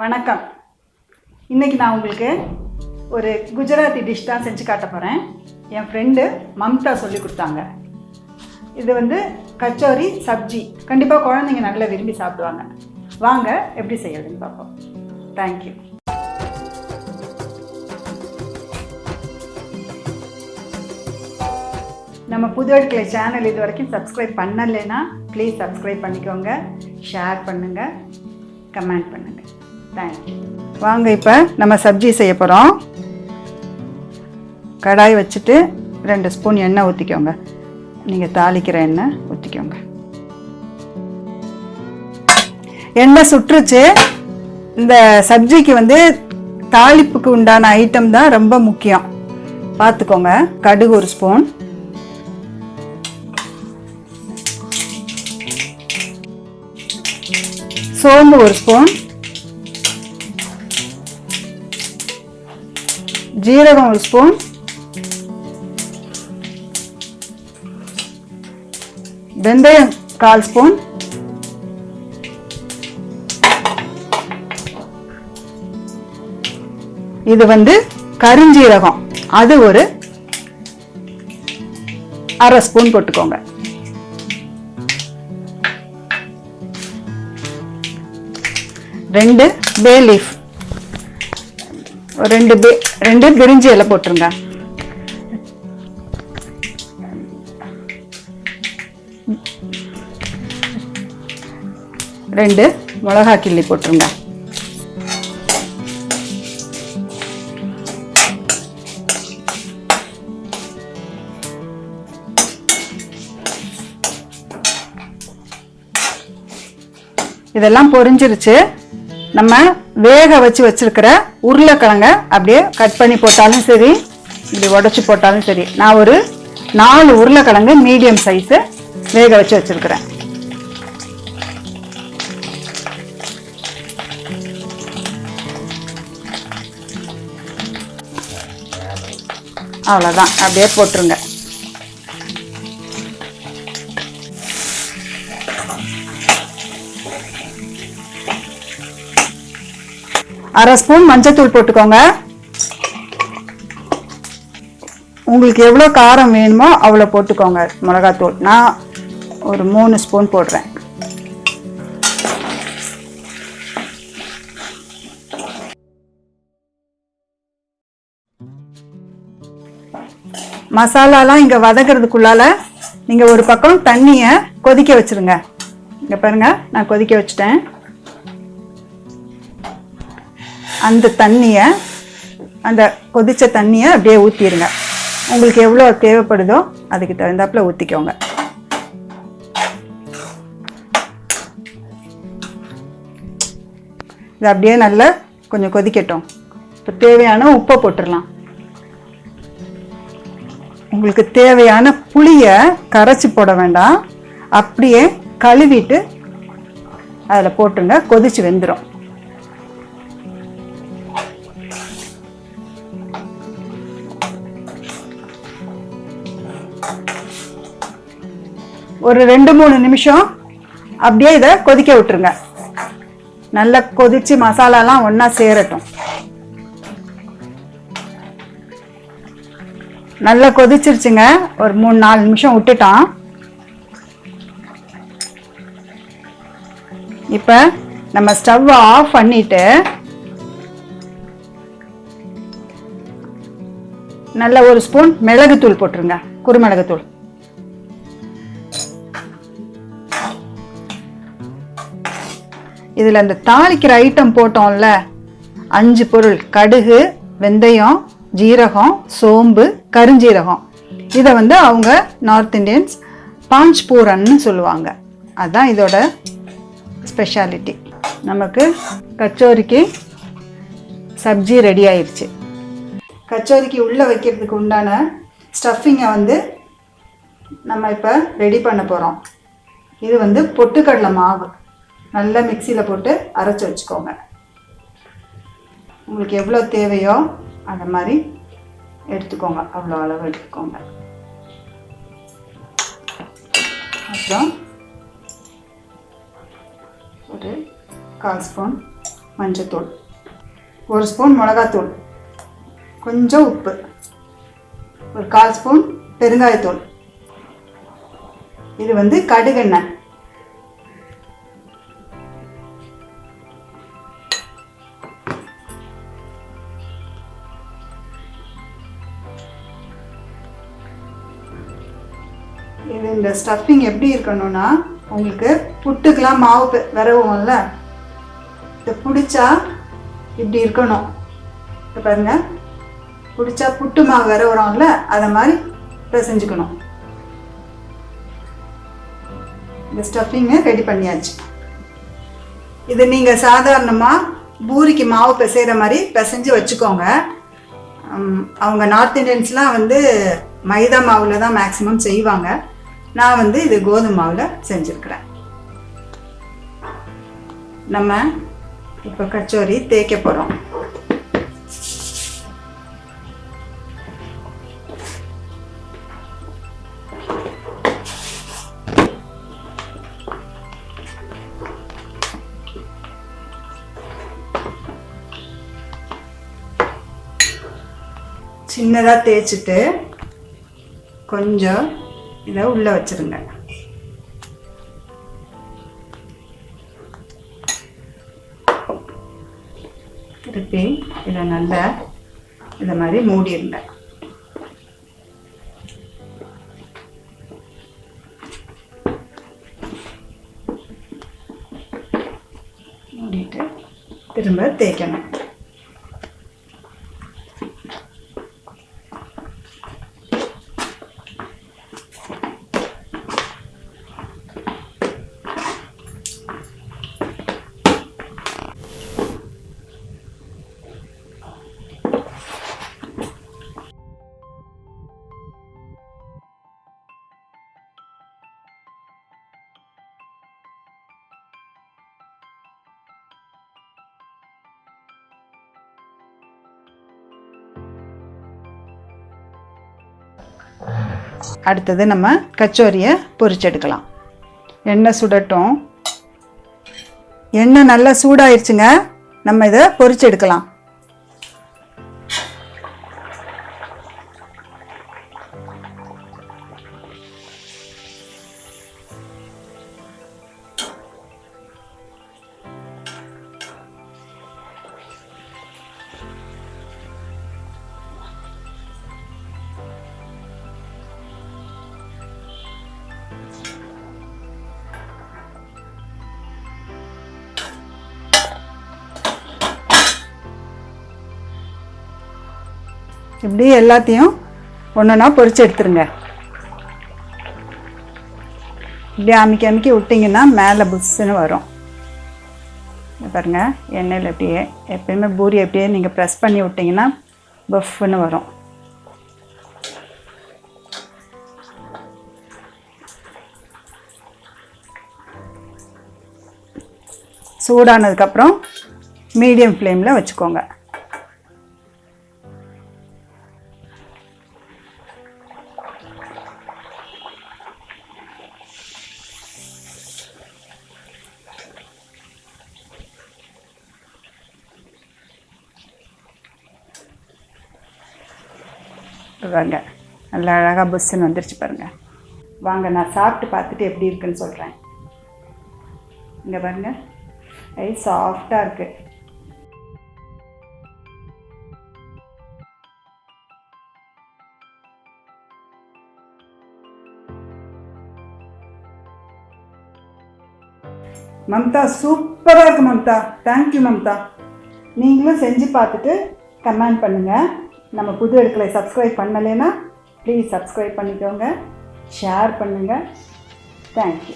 வணக்கம். இன்றைக்கி நான் உங்களுக்கு ஒரு குஜராத்தி டிஷ் தான் செஞ்சு காட்ட போகிறேன். என் ஃப்ரெண்டு மம்தா சொல்லி கொடுத்தாங்க. இது வந்து கச்சோரி சப்ஜி. கண்டிப்பாக குழந்தைங்க நல்லா விரும்பி சாப்பிடுவாங்க. வாங்க எப்படி செய்யறதுன்னு பார்ப்போம். தேங்க்யூ. நம்ம புது அடுக்களை சேனல் இது வரைக்கும் சப்ஸ்கிரைப் பண்ணலைன்னா ப்ளீஸ் சப்ஸ்கிரைப் பண்ணிக்கோங்க, ஷேர் பண்ணுங்கள், கமெண்ட் பண்ணுங்கள். தேங்க்யூ. வாங்க இப்போ நம்ம சப்ஜி செய்ய போகிறோம். கடாய் வச்சுட்டு 2 ஸ்பூன் எண்ணெய் ஊற்றிக்கோங்க. நீங்கள் தாளிக்கிற எண்ணெய் ஊற்றிக்கோங்க. எண்ணெய் சுற்றுச்சு. இந்த சப்ஜிக்கு வந்து தாளிப்புக்கு உண்டான ஐட்டம் தான் ரொம்ப முக்கியம், பார்த்துக்கோங்க. கடுகு 1 ஸ்பூன், சோம்பு 1 ஸ்பூன், ஜீரகம் 1 ஸ்பூன், வெந்தயம் 1/4 ஸ்பூன், இது வந்து கருஞ்சீரகம், அது ஒரு 1/2 ஸ்பூன் போட்டுக்கோங்க. ரெண்டு பே லீஃப், 2 பிரிஞ்சி இலை போட்டுருங்க. ரெண்டு மிளகா கிள்ளி போட்டுருங்க. இதெல்லாம் பொரிஞ்சிருச்சு. நம்ம வேக வச்சிருக்கிற உருளைக்கிழங்க அப்படியே கட் பண்ணி போட்டாலும் சரி, இப்படி உடச்சி போட்டாலும் சரி. நான் ஒரு 4 உருளைக்கிழங்கு மீடியம் சைஸு வேக வச்சிருக்கிறேன். அவ்வளோதான், அப்படியே போட்டுருங்க. அரை ஸ்பூன் மஞ்சத்தூள் போட்டுக்கோங்க. உங்களுக்கு எவ்வளோ காரம் வேணுமோ அவ்வளோ போட்டுக்கோங்க மிளகாத்தூள். நான் ஒரு 3 ஸ்பூன் போடுறேன். மசாலாலாம் இங்கே வதக்கிறதுக்குள்ளால நீங்கள் ஒரு பக்கம் தண்ணியை கொதிக்க வச்சுருங்க. இங்கே பாருங்க, நான் கொதிக்க வச்சுட்டேன். அந்த தண்ணியை, அந்த கொதித்த தண்ணியை அப்படியே ஊற்றிடுங்க. உங்களுக்கு எவ்வளோ தேவைப்படுதோ அதுக்கு தகுந்தாப்புல ஊற்றிக்கோங்க. இது அப்படியே நல்லா கொஞ்சம் கொதிக்கட்டும். இப்போ தேவையான உப்பை போட்டுடலாம். உங்களுக்கு தேவையான புளியை கரைச்சி போட வேண்டாம், அப்படியே கழுவிட்டு அதில் போட்டுருங்க. கொதிச்சு வெந்துடும். ஒரு 2-3 நிமிஷம் அப்படியே இதை கொதிக்க விட்டுருங்க. நல்லா கொதிச்சு மசாலாலாம் ஒன்றா சேரட்டும். நல்லா கொதிச்சிருச்சுங்க. ஒரு 3-4 நிமிஷம் விட்டுட்டோம். இப்போ நம்ம ஸ்டவ்வை ஆஃப் பண்ணிட்டு நல்ல 1 ஸ்பூன் மிளகுத்தூள் போட்டுருங்க, குருமிளகுத்தூள். இதில் அந்த தாளிக்கிற ஐட்டம் போட்டோம்ல, 5 பொருள்: கடுகு, வெந்தயம், ஜீரகம், சோம்பு, கருஞ்சீரகம். இதை வந்து அவங்க நார்த் இண்டியன்ஸ் பாஞ்ச் பூரன்னு சொல்லுவாங்க. அதுதான் இதோட ஸ்பெஷாலிட்டி. நமக்கு கச்சோரிக்கு சப்ஜி ரெடி ஆயிடுச்சு. கச்சோரிக்கு உள்ளே வைக்கிறதுக்கு உண்டான ஸ்டஃபிங்கை வந்து நம்ம இப்போ ரெடி பண்ண போகிறோம். இது வந்து பொட்டுக்கடலை மாவு நல்லா மிக்சியில் போட்டு அரைச்சி வச்சுக்கோங்க. உங்களுக்கு எவ்வளோ தேவையோ அந்த மாதிரி எடுத்துக்கோங்க, அவ்வளோ அளவு எடுத்துக்கோங்க. அப்புறம் ஒரு 1/4 ஸ்பூன் மஞ்சத்தூள், 1 ஸ்பூன் மிளகாத்தூள், கொஞ்சம் உப்பு, ஒரு 1/4 ஸ்பூன் பெருங்காயத்தூள். இது வந்து கடுகெண்ணெய். இது இந்த ஸ்டஃபிங் எப்படி இருக்கணும்னா, உங்களுக்கு புட்டுக்கெலாம் மாவு விரவும்ல, இதை பிடிச்சா இப்படி இருக்கணும். இப்போ பாருங்கள், பிடிச்சா புட்டு மாவு விரவுறோம்ல, அதை மாதிரி பிசைஞ்சுக்கணும். இந்த ஸ்டஃபிங்கை ரெடி பண்ணியாச்சு. இது நீங்கள் சாதாரணமாக பூரிக்கு மாவு பிசைகிற மாதிரி பிசைஞ்சு வச்சுக்கோங்க. அவங்க நார்த் இண்டியன்ஸ்லாம் வந்து மைதா மாவில் தான் மேக்ஸிமம் செய்வாங்க. நான் வந்து இது கோதுமை மாவில் செஞ்சுருக்கிறேன். நம்ம இப்போ கச்சோரி தேய்க்க போகிறோம். சின்னதாக தேய்ச்சிட்டு கொஞ்சம் இதை உள்ளே வச்சுருங்க. திருப்பி இதை நல்லா இதை மாதிரி மூடிடுங்க. மூடிட்டு திரும்ப தேய்க்கணும். அடுத்தது நம்ம கச்சோரியை பொரிச்செடுக்கலாம். எண்ணெய் சுடட்டும். எண்ணெய் நல்லா சூடாயிருச்சுங்க. நம்ம இதை பொரிச்செடுக்கலாம். இப்படி எல்லாத்தையும் ஒன்றா பொரிச்சு எடுத்துருங்க. இப்படி அமுக்கி அமுக்கி விட்டிங்கன்னா மேலே புஷ்ஷுன்னு வரும். பாருங்கள், எண்ணெயில் எப்படியே எப்பயுமே பூரி எப்படியே நீங்கள் ப்ரெஸ் பண்ணி விட்டிங்கன்னா பஃப்னு வரும். சூடானதுக்கப்புறம் மீடியம் ஃப்ளேமில் வச்சுக்கோங்க. வாங்க, நல்லா அழகாக புஷ்ஷுன்னு வந்துருச்சு பாருங்கள். வாங்க, நான் சாப்பிட்டு பார்த்துட்டு எப்படி இருக்குன்னு சொல்கிறேன். இங்கே பாருங்கள், சாஃப்டாக இருக்குது. மம்தா, சூப்பராக இருக்குது மம்தா. தேங்க்யூ மம்தா. நீங்களும் செஞ்சு பார்த்துட்டு கமெண்ட் பண்ணுங்கள். நம்ம புது அடுக்களை சப்ஸ்கிரைப் பண்ணலைன்னா ப்ளீஸ் சப்ஸ்கிரைப் பண்ணிக்கோங்க, ஷேர் பண்ணுங்கள். தேங்க்யூ.